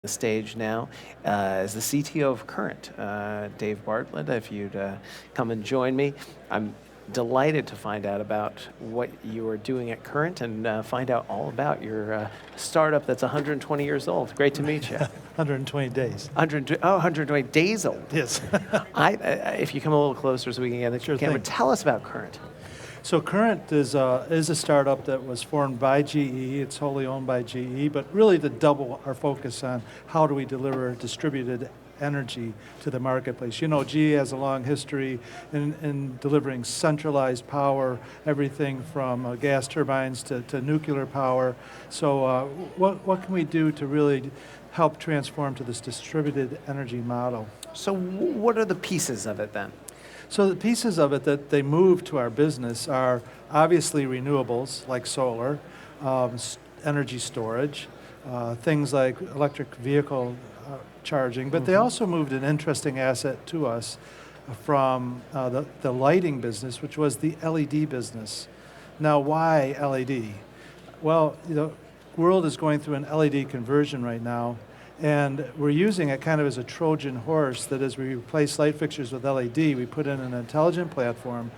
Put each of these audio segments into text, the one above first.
the stage now as the CTO of Current, Dave Bartlett. If you'd come and join me, I'm delighted to find out about what you are doing at Current and find out all about your startup that's 120 years old. Great to meet you. 120 days. 120 days old. Yes. If you come a little closer so we can get the camera, tell us about Current. So Current is a startup that was formed by GE. It's wholly owned by GE, but really to double our focus on how do we deliver distributed energy to the marketplace. You know, GE has a long history in delivering centralized power, everything from gas turbines to nuclear power. So what can we do to really help transform to this distributed energy model? So what are the pieces of it then? So the pieces of it that they move to our business are obviously renewables like solar, energy storage, things like electric vehicle charging, but they also moved an interesting asset to us from the lighting business, which was the LED business. Now, why LED? Well, the world is going through an LED conversion right now, and we're using it kind of as a Trojan horse that as we replace light fixtures with LED, we put in an intelligent platform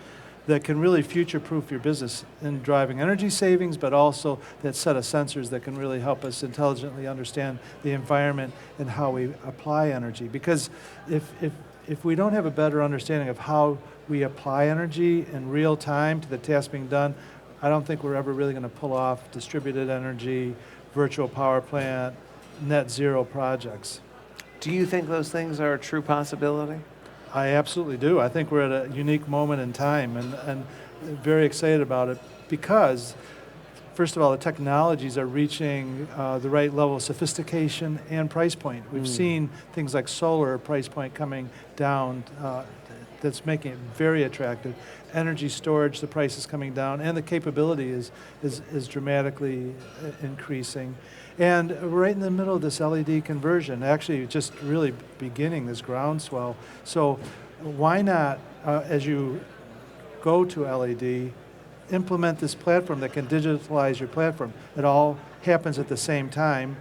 that can really future-proof your business in driving energy savings, but also that set of sensors that can really help us intelligently understand the environment and how we apply energy. Because if we don't have a better understanding of how we apply energy in real time to the task being done, I don't think we're ever really going to pull off distributed energy, virtual power plant, net zero projects. Do you think those things are a true possibility? I absolutely do. I think we're at a unique moment in time and very excited about it because, first of all, the technologies are reaching the right level of sophistication and price point. We've seen things like solar price point coming down that's making it very attractive. Energy storage, the price is coming down, and the capability is dramatically increasing. And we're right in the middle of this LED conversion, actually just really beginning this groundswell. So why not, as you go to LED, implement this platform that can digitalize your platform? It all happens at the same time.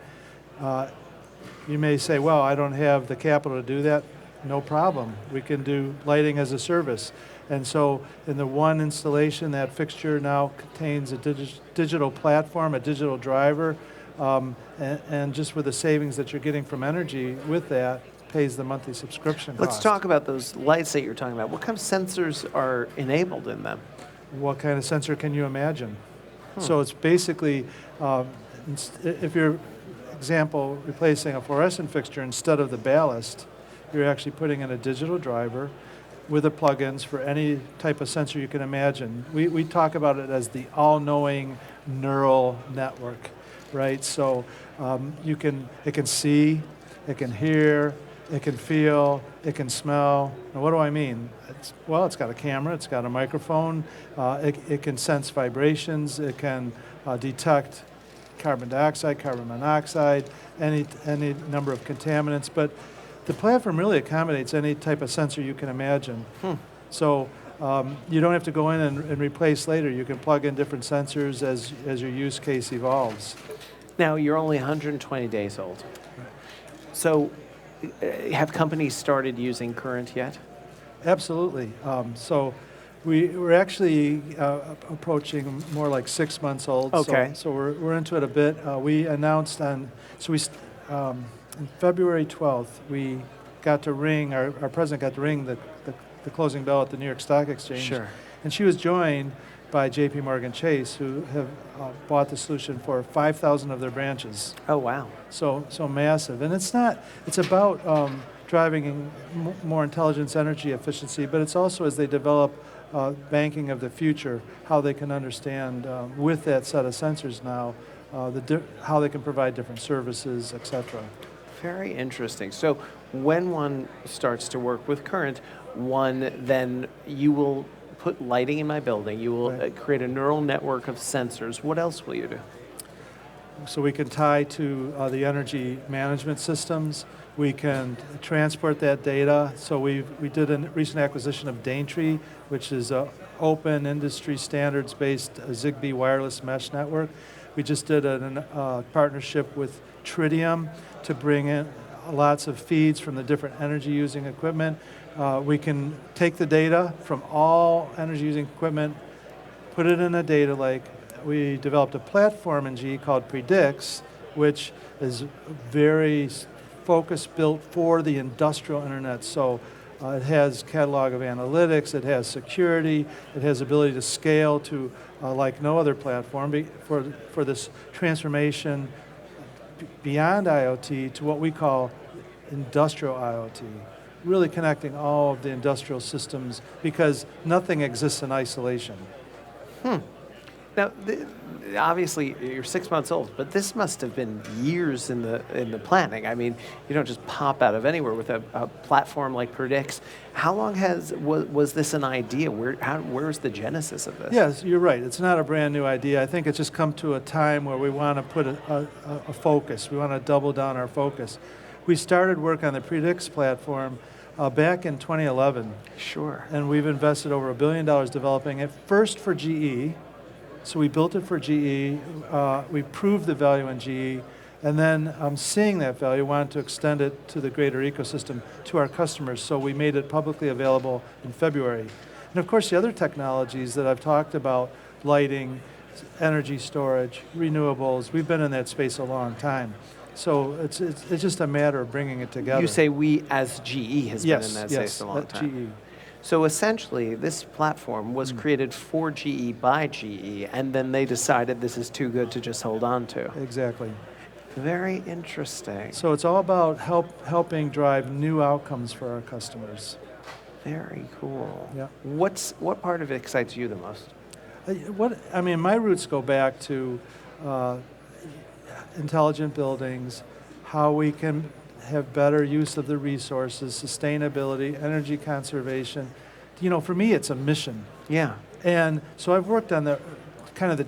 You may say, well, I don't have the capital to do that. No problem. We can do lighting as a service. And so in the one installation, that fixture now contains a digital platform, a digital driver, and just with the savings that you're getting from energy with that, pays the monthly subscription cost. Let's talk about those lights that you're talking about. What kind of sensors are enabled in them? What kind of sensor can you imagine? So it's basically, if you're, example, replacing a fluorescent fixture instead of the ballast, you're actually putting in a digital driver with the plugins for any type of sensor you can imagine. We talk about it as the all-knowing neural network, right? So it can see, it can hear, it can feel, it can smell. Now what do I mean? It's got a camera, it's got a microphone, it can sense vibrations, it can detect carbon dioxide, carbon monoxide, any number of contaminants, but the platform really accommodates any type of sensor you can imagine. So you don't have to go in and replace later. You can plug in different sensors as your use case evolves. Now, you're only 120 days old. So have companies started using Current yet? Absolutely. So we're actually approaching more like 6 months old. Okay. So we're into it a bit. We announced on February 12th, we got to ring, our president got to ring the closing bell at the New York Stock Exchange. Sure. And she was joined by JP Chase, who have bought the solution for 5,000 of their branches. Oh, wow. So massive. And it's about driving more intelligence, energy efficiency, but it's also as they develop banking of the future, how they can understand with that set of sensors now, how they can provide different services, et cetera. Very interesting. So when one starts to work with Current, then you will put lighting in my building. You will create a neural network of sensors. What else will you do? So we can tie to the energy management systems. We can transport that data. So we did a recent acquisition of Daintree, which is an open industry standards-based Zigbee wireless mesh network. We just did a partnership with Tritium to bring in lots of feeds from the different energy-using equipment. We can take the data from all energy-using equipment, put it in a data lake. We developed a platform in GE called Predix, which is very focused built for the industrial internet. So it has catalog of analytics, it has security, it has ability to scale to like no other platform for this transformation beyond IoT to what we call industrial IoT, really connecting all of the industrial systems because nothing exists in isolation. Now, obviously, you're 6 months old, but this must have been years in the planning. I mean, you don't just pop out of anywhere with a platform like Predix. How long was this an idea? Where's the genesis of this? Yes, you're right. It's not a brand new idea. I think it's just come to a time where we want to put a focus. We want to double down our focus. We started work on the Predix platform back in 2011. Sure. And we've invested over $1 billion developing it, first for GE. So we built it for GE, we proved the value in GE, and then seeing that value, wanted to extend it to the greater ecosystem to our customers. So we made it publicly available in February. And of course, the other technologies that I've talked about, lighting, energy storage, renewables, we've been in that space a long time. So it's just a matter of bringing it together. You say we as GE has been in that space a long time. GE. So essentially, this platform was created for GE by GE, and then they decided this is too good to just hold on to. Exactly. Very interesting. So it's all about helping drive new outcomes for our customers. Very cool. Yeah. What part of it excites you the most? My roots go back to intelligent buildings, how we can have better use of the resources, sustainability, energy conservation. For me, it's a mission. Yeah. And so I've worked on the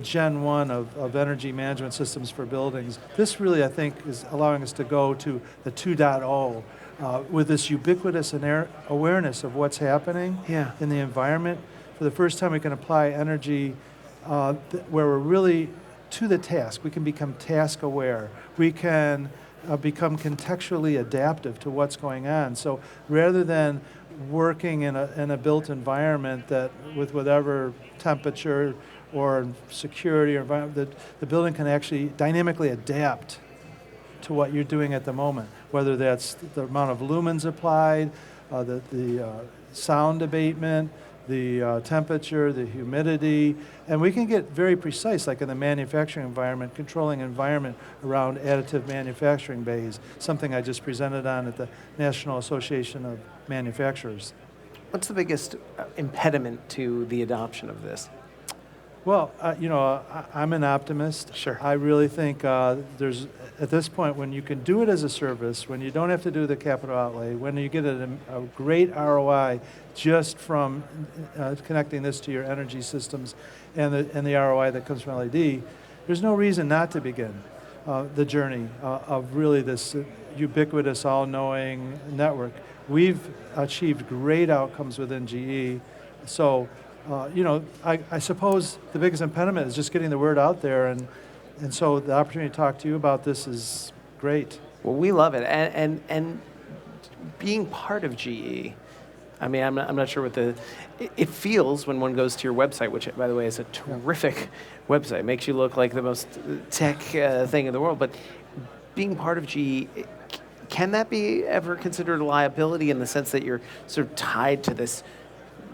Gen 1 of energy management systems for buildings. This really, I think, is allowing us to go to the 2.0 with this ubiquitous awareness of what's happening in the environment. For the first time, we can apply energy where we're really to the task. We can become task aware. We can become contextually adaptive to what's going on. So rather than working in a built environment that with whatever temperature or security or environment, the building can actually dynamically adapt to what you're doing at the moment, whether that's the amount of lumens applied, the sound abatement, the temperature, the humidity, and we can get very precise, like in the manufacturing environment, controlling environment around additive manufacturing bays, something I just presented on at the National Association of Manufacturers. What's the biggest impediment to the adoption of this? Well, I'm an optimist. Sure. I really think there's, at this point, when you can do it as a service, when you don't have to do the capital outlay, when you get a great ROI just from connecting this to your energy systems and the ROI that comes from LED, there's no reason not to begin the journey of really this ubiquitous, all-knowing network. We've achieved great outcomes within GE. So, I suppose the biggest impediment is just getting the word out there, and so the opportunity to talk to you about this is great. Well, we love it, and being part of GE. I mean, I'm not sure what it feels when one goes to your website, which, by the way, is a terrific website. It makes you look like the most tech thing in the world. But being part of GE, can that be ever considered a liability in the sense that you're sort of tied to this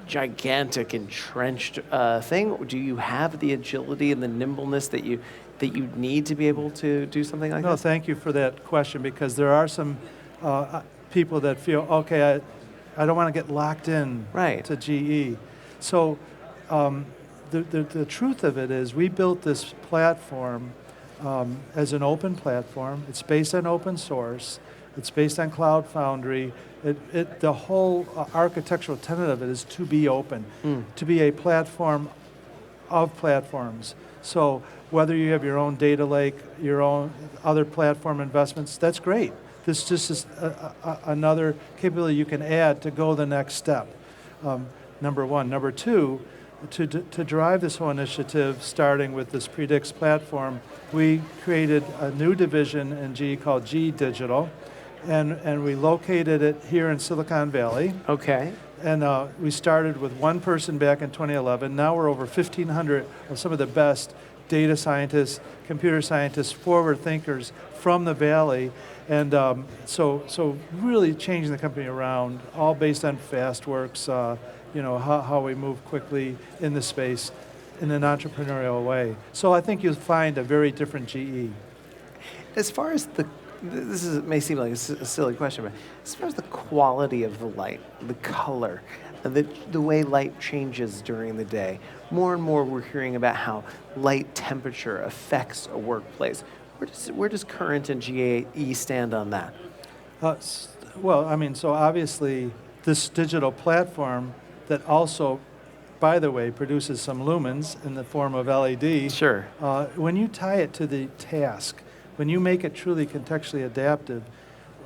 gigantic entrenched thing? Do you have the agility and the nimbleness that you need to be able to do something like that? No, thank you for that question, because there are some people that feel, okay, I don't want to get locked in to GE. So the truth of it is we built this platform as an open platform. It's based on open source. It's based on Cloud Foundry. The whole architectural tenet of it is to be open, to be a platform of platforms. So whether you have your own data lake, your own other platform investments, that's great. This just is another capability you can add to go the next step, number one. Number two, to drive this whole initiative, starting with this Predix platform, we created a new division in GE called GE Digital, and we located it here in Silicon Valley. Okay. And we started with one person back in 2011. Now we're over 1,500 of some of the best data scientists, computer scientists, forward thinkers from the Valley. And so really changing the company around, all based on FastWorks, how we move quickly in the space in an entrepreneurial way. So I think you'll find a very different GE. As far as may seem like a silly question, but as far as the quality of the light, the color, the way light changes during the day, more and more we're hearing about how light temperature affects a workplace. Where does Current and GE stand on that? So obviously this digital platform that also, by the way, produces some lumens in the form of LED. Sure. When you tie it to the task, when you make it truly contextually adaptive,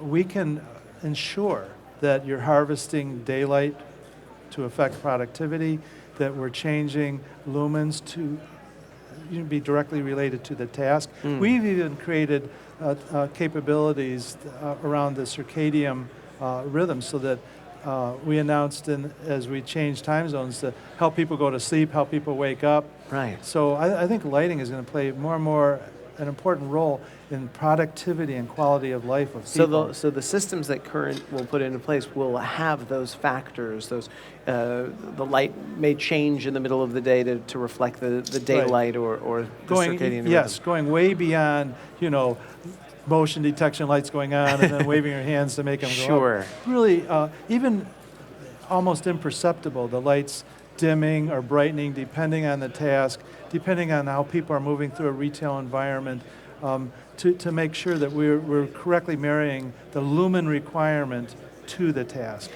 we can ensure that you're harvesting daylight to affect productivity, that we're changing lumens to be directly related to the task. We've even created capabilities around the circadian rhythm, so that we announced as we changed time zones to help people go to sleep, help people wake up. Right. So I think lighting is going to play more and more an important role in productivity and quality of life of people. So the systems that Current will put into place will have those factors. Those the light may change in the middle of the day to reflect the daylight, right, or the circadian Yes, rhythm. going way beyond motion detection lights going on and then waving your hands to make them go Sure. up. Really, even almost imperceptible, the lights dimming or brightening depending on the task, depending on how people are moving through a retail environment, to make sure that we're correctly marrying the lumen requirement to the task.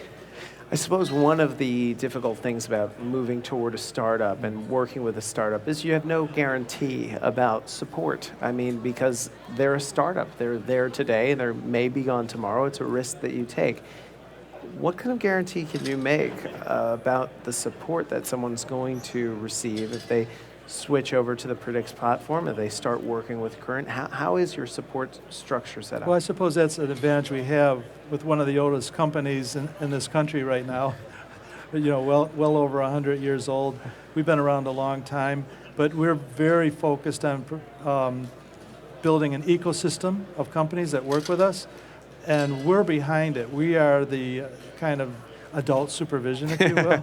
I suppose one of the difficult things about moving toward a startup and working with a startup is you have no guarantee about support. I mean, because they're a startup. They're there today, they may be gone tomorrow. It's a risk that you take. What kind of guarantee can you make about the support that someone's going to receive if they switch over to the Predix platform, if they start working with Current? How is your support structure set up? Well, I suppose that's an advantage we have with one of the oldest companies in this country right now. Well over 100 years old. We've been around a long time, but we're very focused on building an ecosystem of companies that work with us, and we're behind it. We are the kind of adult supervision, if you will,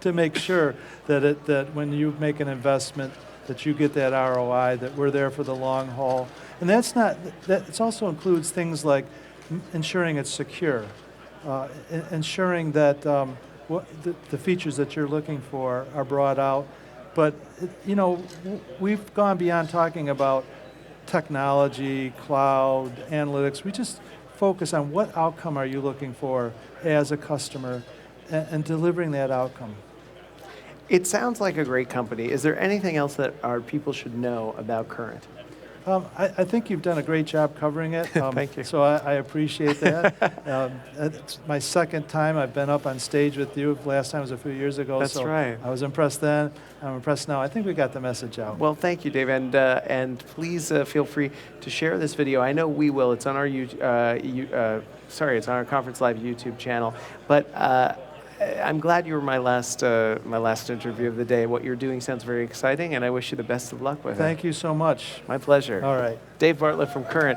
to make sure that when you make an investment, that you get that ROI, that we're there for the long haul. And it also includes things like ensuring it's secure, ensuring that the features that you're looking for are brought out. But, we've gone beyond talking about technology, cloud, analytics. We just focus on what outcome are you looking for as a customer and delivering that outcome. It sounds like a great company. Is there anything else that our people should know about Current? I think you've done a great job covering it. Thank you. So I appreciate that. It's my second time I've been up on stage with you. Last time was a few years ago. That's right. I was impressed then. I'm impressed now. I think we got the message out. Well, thank you, Dave, and please feel free to share this video. I know we will. It's on our it's on our Conference Live YouTube channel. But I'm glad you were my last interview of the day. What you're doing sounds very exciting, and I wish you the best of luck with it. Thank you so much. My pleasure. All right. Dave Bartlett from Current.